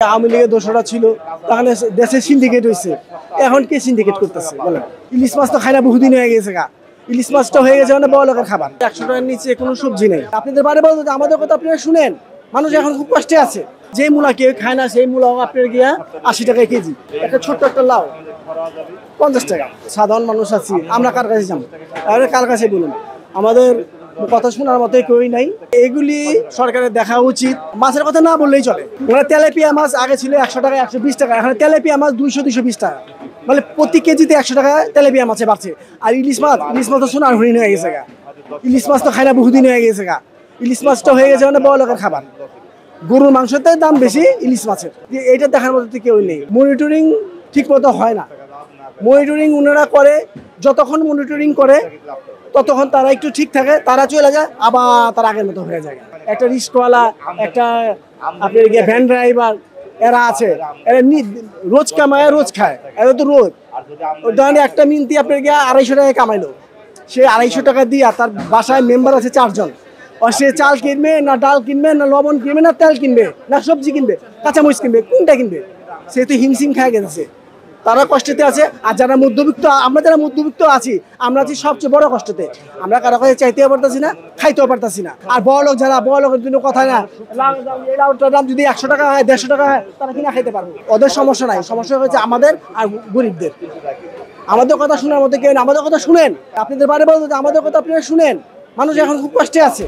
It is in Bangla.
আওয়ামী লীগের দোষরা ছিল, তাহলে দেশে সিন্ডিকেট হয়েছে। এখন কে সিন্ডিকেট করতেছে বলেন? ইলিশ মাছ তো খাই না, বহুদিন হয়ে গেছে গা। ইলিশ মাছটা হয়ে গেছে মানে বড় লোকের খাবার। 100 টাকার নিচে কোনো সবজি নেই। আপনাদের বারে বলতে আমাদের কথা আপনারা শুনেন। মানুষ এখন খুব কষ্টে আছে। যে মূলা কেউ খায় না, সেই মূলাও আপনার গিয়া 80 টাকা কেজি। একটা ছোট্ট একটা লাউ 50 টাকা। সাধারণ মানুষ আছি, আমরা কার কাছে যাবো? কার কাছে বলুন? আমাদের কথা শোনার মতো কেউই নাই। এগুলি সরকারের দেখা উচিত। মাছের কথা না বললেই চলে। মানে তেলাপিয়া মাছ আগে ছিল 100 টাকা, 120 টাকা, এখন তেলাপিয়া মাছ 200-220 টাকা। মানে প্রতি কেজিতে 100 টাকা তেলাপিয়া মাছে বাড়ছে। আর ইলিশ মাছ তো সোনার হরিণ হয়ে গেছে গা। ইলিশ মাছ তো খাই না, বহুদিন হয়ে গেছে গা। ইলিশ মাছটা হয়ে গেছে মানে বড় লোকের খাবার। গরুর মাংসতে দাম বেশি ইলিশ মাছের। এইটা দেখার মতো তো কেউ নেই। মনিটরিং ঠিক মতো হয় না। মনিটরিং ওনারা করে, যতক্ষণ মনিটরিং করে ততক্ষণ তারা একটু ঠিক থাকে, তারা চলে যায়, আবার তার আগের মতো হয়ে যায়। একটা রিস্কওয়ালা, একটা আপনার ভ্যান ড্রাইভার, এরা আছে, এরা রোজ কামায় রোজ খায়। এরা তো রোজ ওই ধরনের একটা মিনতি আপনার গিয়ে 250 টাকায় কামাইলো। সে 250 টাকা দিয়ে তার বাসায় মেম্বার আছে 4 জন। আর সে চাল কিনবে না, ডাল কিনবে না, লবণ কিনবে না, তেল কিনবে না, সবজি কিনবে, কাঁচামরিচ কিনবে, কোনটা কিনবে? সে তো হিমশিম খায় গেছে। তারা কষ্টতে আছে। আর যারা মধ্যবিত্ত, আমরা যারা মধ্যবিত্ত আছি, আমরা আছি সবচেয়ে বড় কষ্টতে। আমরা কারো কাছে চাইতেও পারতাছি না, খাইতেও পারতাছি না। আর বড় লোক যারা, বড় লোকের জন্য কথা না, লাউটার দাম যদি 100 টাকা হয়, 150 টাকা হয়, তারা কিনা খাইতে পারবে। ওদের সমস্যা নাই, সমস্যা হচ্ছে আমাদের আর গরিবদের। আমাদের কথা শোনার মধ্যে কেউ না। আমাদের কথা শুনেন। আপনাদের বারে বলতে আমাদের কথা আপনারা শুনেন। মানুষ এখন খুব কষ্টে আছে।